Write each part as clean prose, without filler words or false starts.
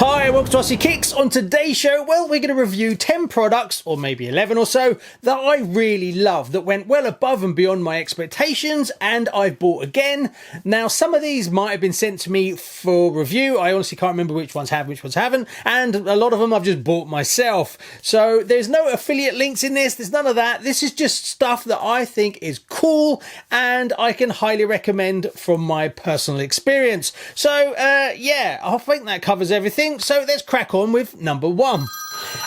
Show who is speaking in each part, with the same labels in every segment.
Speaker 1: Hi, welcome to RCKicks. On today's show, well, we're going to review 10 products, or maybe 11 or so, that I really love, that went well above and beyond my expectations, and I've bought again. Now, some of these might have been sent to me for review. I honestly can't remember which ones have, which ones haven't, and a lot of them I've just bought myself. So there's no affiliate links in this, there's none of that. This is just stuff that I think is cool, and I can highly recommend from my personal experience. So, yeah, I think that covers everything. So let's crack on with number one.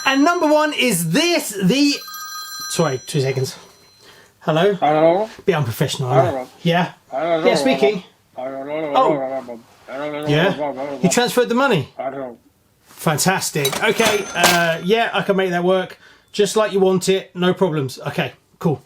Speaker 1: And number one is this, sorry, 2 seconds. Hello?
Speaker 2: Hello?
Speaker 1: Be unprofessional. Hello? Yeah? Yeah, speaking. Oh. Yeah? You transferred the money? Fantastic. Okay, yeah, I can make that work. Just like you want it, no problems. Okay, cool.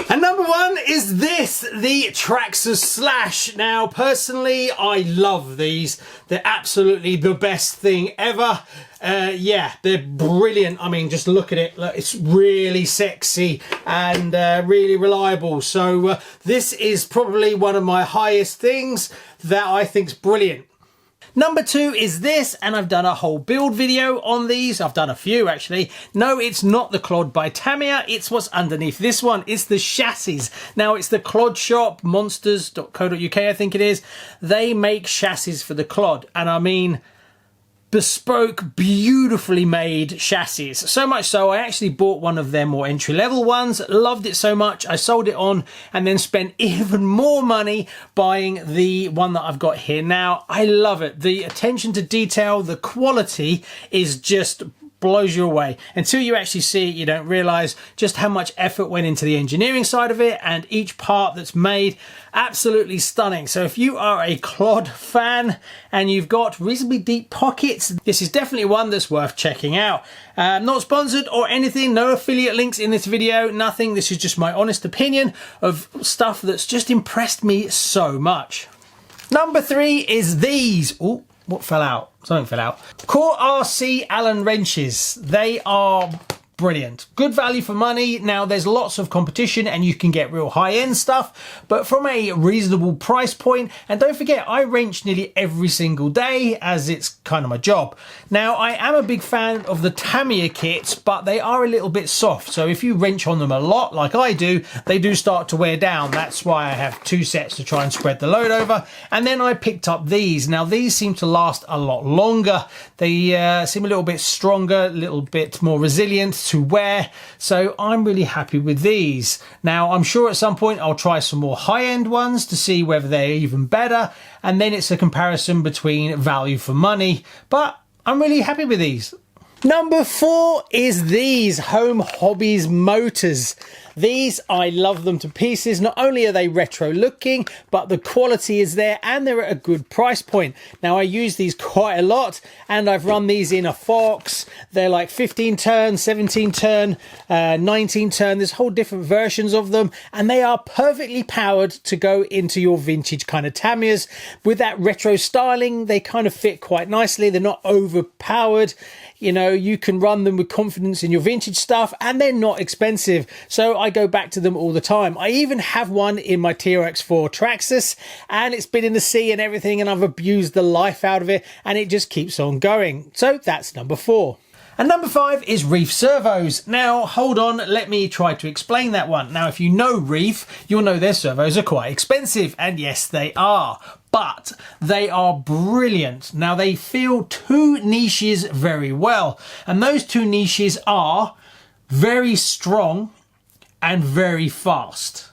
Speaker 1: And number one is this, the Traxxas Slash. Now, personally, I love these. They're absolutely the best thing ever. Yeah, they're brilliant. I mean, just look at it. Look, it's really sexy and really reliable. So this is probably one of my highest things that I think's brilliant. Number two is this, and I've done a whole build video on these. I've done a few actually. No, it's not the Clod by Tamiya. It's what's underneath this one. It's the chassis. Now, it's the Clod shop, monsters.co.uk, I think it is. They make chassis for the Clod, and I mean, bespoke, beautifully made chassis. So much so, I actually bought one of their more entry-level ones, loved it so much, I sold it on and then spent even more money buying the one that I've got here now. I love it. The attention to detail, the quality is just blows you away. Until you actually see it, you don't realize just how much effort went into the engineering side of it, and each part that's made, absolutely stunning. So if you are a Clod fan and you've got reasonably deep pockets, this is definitely one that's worth checking out. Not sponsored or anything, no affiliate links in this video, nothing. This is just my honest opinion of stuff that's just impressed me so much. Number three is these. Oh, what fell out? Something fell out. Core RC Allen wrenches. They are brilliant. Good value for money. Now, there's lots of competition and you can get real high-end stuff, but from a reasonable price point. And don't forget, I wrench nearly every single day as it's kind of my job. Now, I am a big fan of the Tamiya kits, but they are a little bit soft. So if you wrench on them a lot, like I do, they do start to wear down. That's why I have 2 sets to try and spread the load over. And then I picked up these. Now, these seem to last a lot longer. They seem a little bit stronger, a little bit more resilient to wear, so I'm really happy with these. Now, I'm sure at some point I'll try some more high-end ones to see whether they're even better, and then it's a comparison between value for money, but I'm really happy with these. Number four is these HomeHobbies Motors. These, I love them to pieces. Not only are they retro looking, but the quality is there and they're at a good price point. Now, I use these quite a lot and I've run these in a Fox. They're like 15 turn, 17 turn, 19 turn. There's whole different versions of them and they are perfectly powered to go into your vintage kind of Tamiyas. With that retro styling, they kind of fit quite nicely. They're not overpowered. You know, you can run them with confidence in your vintage stuff and they're not expensive. So I go back to them all the time. I even have one in my JRX2 Traxxas and it's been in the sea and everything and I've abused the life out of it and it just keeps on going. So that's number four. And number five is Reef servos. Now, hold on, let me try to explain that one. Now, if you know Reef, you'll know their servos are quite expensive, and yes, they are. But they are brilliant. Now, they fill 2 niches very well, and those 2 niches are very strong and very fast.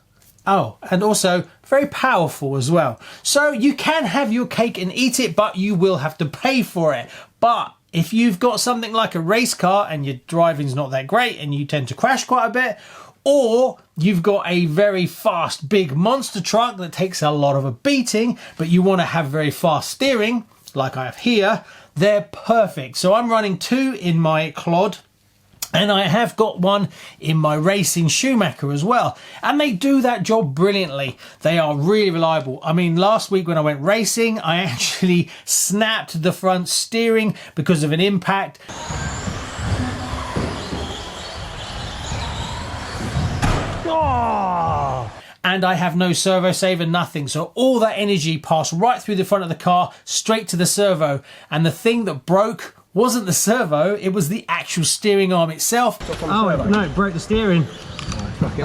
Speaker 1: Oh, and also very powerful as well. So you can have your cake and eat it, but you will have to pay for it. But if you've got something like a race car and your driving's not that great and you tend to crash quite a bit, or you've got a very fast big monster truck that takes a lot of a beating, but you want to have very fast steering, like I have here, they're perfect. So I'm running 2 in my Clod, and I have got one in my racing Schumacher as well. And they do that job brilliantly. They are really reliable. I mean, last week when I went racing, I actually snapped the front steering because of an impact. Oh! and I have no servo saver, nothing. So all that energy passed right through the front of the car, straight to the servo. And the thing that broke wasn't the servo, it was the actual steering arm itself. Oh no, it broke the steering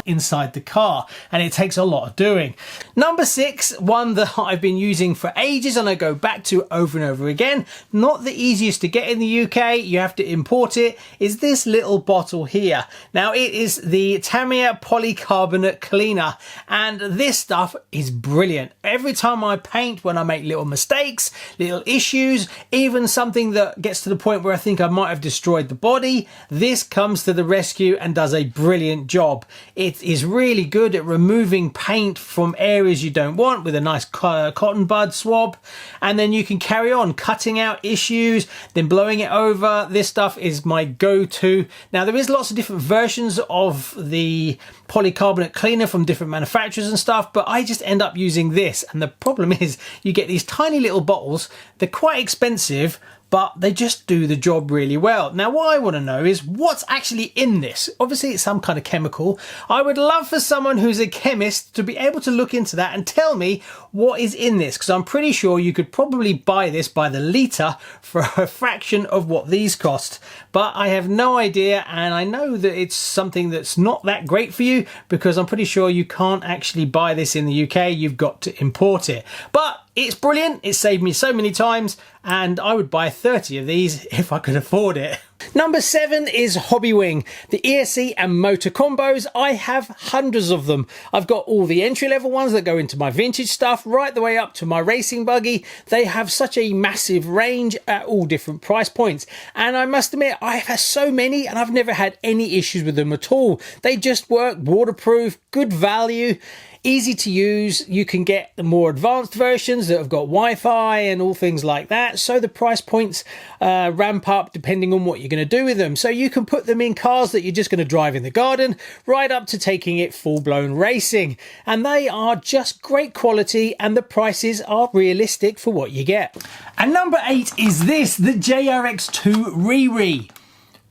Speaker 1: inside the car, and it takes a lot of doing. Number 6, one that I've been using for ages and I go back to over and over again, not the easiest to get in the UK, you have to import it, is this little bottle here. Now it is the Tamiya Polycarbonate cleaner, and this stuff is brilliant. Every time I paint, when I make little mistakes, little issues, even something that gets to the point where I think I might have destroyed the body, this comes to the rescue and does a brilliant job. It is really good at removing paint from areas you don't want with a nice cotton bud swab, and then you can carry on cutting out issues, then blowing it over. This stuff is my go-to. Now there is lots of different versions of the polycarbonate cleaner from different manufacturers and stuff, but I just end up using this, and the problem is you get these tiny little bottles. They're quite expensive, but they just do the job really well. Now what I want to know is what's actually in this. Obviously it's some kind of chemical. I would love for someone who's a chemist to be able to look into that and tell me what is in this, because I'm pretty sure you could probably buy this by the litre for a fraction of what these cost. But I have no idea, and I know that it's something that's not that great for you, because I'm pretty sure you can't actually buy this in the UK, you've got to import it. But it's brilliant, it saved me so many times, and I would buy 30 of these if I could afford it. Number 7 is Hobbywing, the ESC and motor combos. I have hundreds of them. I've got all the entry-level ones that go into my vintage stuff, right the way up to my racing buggy. They have such a massive range at all different price points, and I must admit I've had so many and I've never had any issues with them at all. They just work, waterproof, good value, easy to use. You can get the more advanced versions that have got Wi-Fi and all things like that, so the price points ramp up depending on what you're going to do with them. So you can put them in cars that you're just going to drive in the garden, right up to taking it full-blown racing, and they are just great quality and the prices are realistic for what you get. And number 8 is this, the JRX2 ReRe.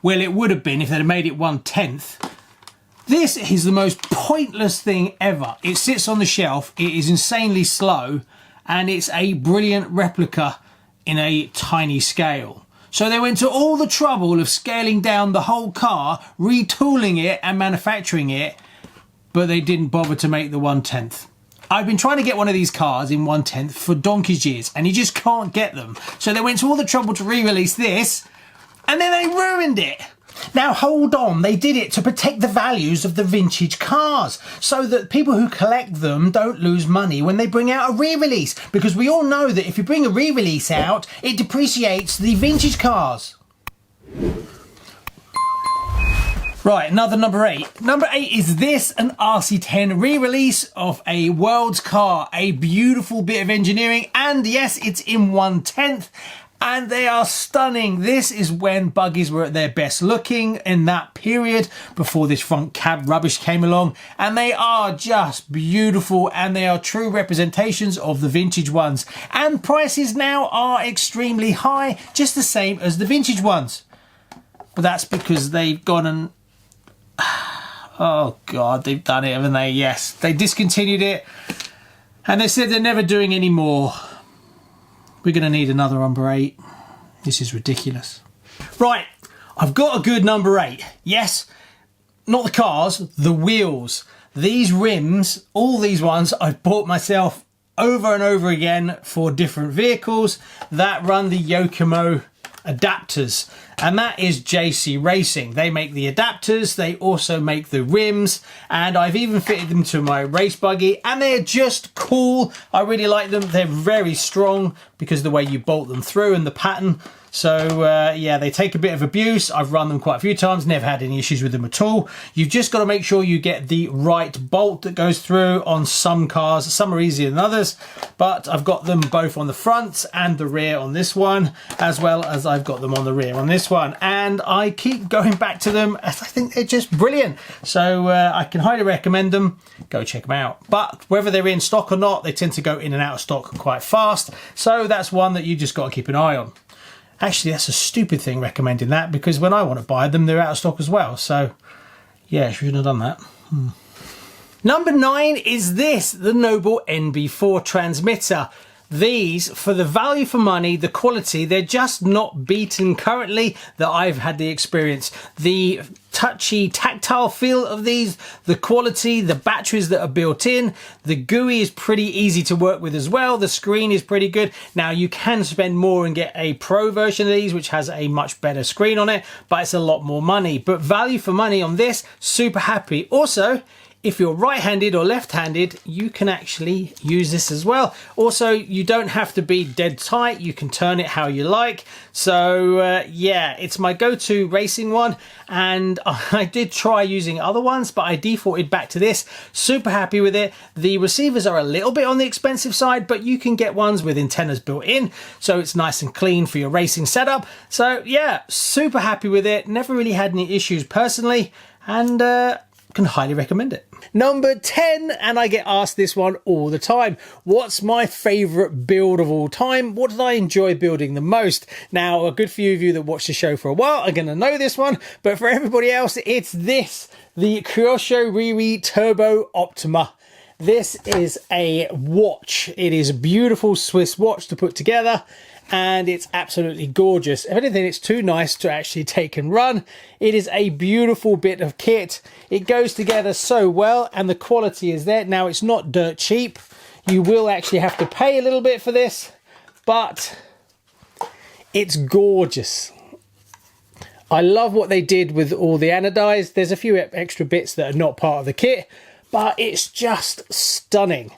Speaker 1: Well, it would have been if they'd have made it 1/10. This is the most pointless thing ever. It sits on the shelf, it is insanely slow, and it's a brilliant replica in a tiny scale. So they went to all the trouble of scaling down the whole car, retooling it and manufacturing it, but they didn't bother to make the 1/10. I've been trying to get one of these cars in 1/10 for donkey's years, and you just can't get them. So they went to all the trouble to re-release this, and then they ruined it. Now hold on, they did it to protect the values of the vintage cars, so that people who collect them don't lose money when they bring out a re-release, because we all know that if you bring a re-release out, it depreciates the vintage cars. Right, another number 8. Number 8 is this, an RC10 re-release of a world's car, a beautiful bit of engineering, and yes, it's in 1/10. And they are stunning. This is when buggies were at their best looking, in that period before this front cab rubbish came along, and they are just beautiful, and they are true representations of the vintage ones, and prices now are extremely high, just the same as the vintage ones. But that's because they've gone and oh god, they've done it, haven't they? Yes, they discontinued it and they said they're never doing any more. We're going to need another number 8. This is ridiculous. Right, I've got a good number 8. Yes, not the cars, the wheels. These rims, all these ones, I've bought myself over and over again for different vehicles that run the Yokomo adapters, and that is JC Racing. They make the adapters, they also make the rims, and I've even fitted them to my race buggy, and they're just cool. I really like them. They're very strong because of the way you bolt them through and the pattern. So yeah, they take a bit of abuse. I've run them quite a few times, never had any issues with them at all. You've just got to make sure you get the right bolt that goes through on some cars. Some are easier than others, but I've got them both on the front and the rear on this one, as well as I've got them on the rear on this one. And I keep going back to them as I think they're just brilliant. So I can highly recommend them. Go check them out. But whether they're in stock or not, they tend to go in and out of stock quite fast. So that's one that you just got to keep an eye on. Actually, that's a stupid thing recommending that, because when I want to buy them, they're out of stock as well. So, yeah, I shouldn't have done that. Number 9 is this, the Noble NB4 Transmitter. These, for the value for money, the quality, they're just not beaten currently that I've had the experience. The touchy, tactile feel of these, the quality, the batteries that are built in, the GUI is pretty easy to work with as well. The screen is pretty good. Now you can spend more and get a pro version of these, which has a much better screen on it, but it's a lot more money. But value for money on this, super happy. Also, if you're right-handed or left-handed, you can actually use this as well. Also, you don't have to be dead tight. You can turn it how you like. So yeah, it's my go-to racing one. And I did try using other ones, but I defaulted back to this. Super happy with it. The receivers are a little bit on the expensive side, but you can get ones with antennas built in. So it's nice and clean for your racing setup. So yeah, super happy with it. Never really had any issues personally. And can highly recommend it. Number 10, and I get asked this one all the time. What's my favorite build of all time? What did I enjoy building the most? Now, a good few of you that watch the show for a while are going to know this one, but for everybody else, it's this, the Kyosho ReRe Turbo Optima. This is a watch. It is a beautiful Swiss watch to put together, and it's absolutely gorgeous. If anything, it's too nice to actually take and run. It is a beautiful bit of kit. It goes together so well, and the quality is there. Now, it's not dirt cheap. You will actually have to pay a little bit for this, but it's gorgeous. I love what they did with all the anodized. There's a few extra bits that are not part of the kit, but it's just stunning.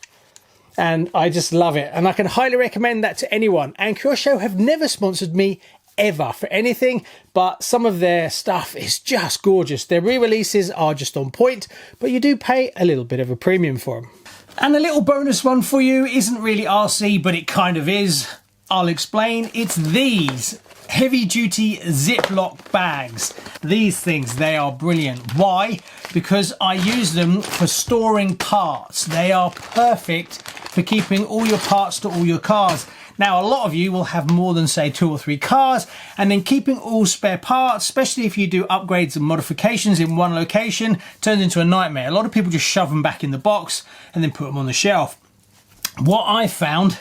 Speaker 1: And I just love it. And I can highly recommend that to anyone. And Kyosho have never sponsored me ever for anything, but some of their stuff is just gorgeous. Their re-releases are just on point, but you do pay a little bit of a premium for them. And a little bonus one for you isn't really RC, but it kind of is. I'll explain. It's these heavy-duty Ziploc bags. These things, they are brilliant. Why? Because I use them for storing parts. They are perfect for keeping all your parts to all your cars. Now, a lot of you will have more than, say, 2 or 3 cars, and then keeping all spare parts, especially if you do upgrades and modifications in one location, turns into a nightmare. A lot of people just shove them back in the box and then put them on the shelf. What I found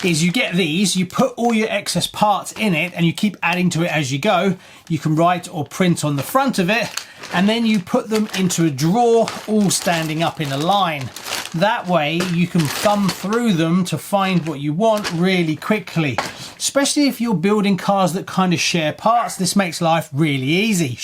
Speaker 1: is you get these, you put all your excess parts in it, and you keep adding to it as you go. You can write or print on the front of it, and then you put them into a drawer, all standing up in a line. That way you can thumb through them to find what you want really quickly. Especially if you're building cars that kind of share parts, this makes life really easy.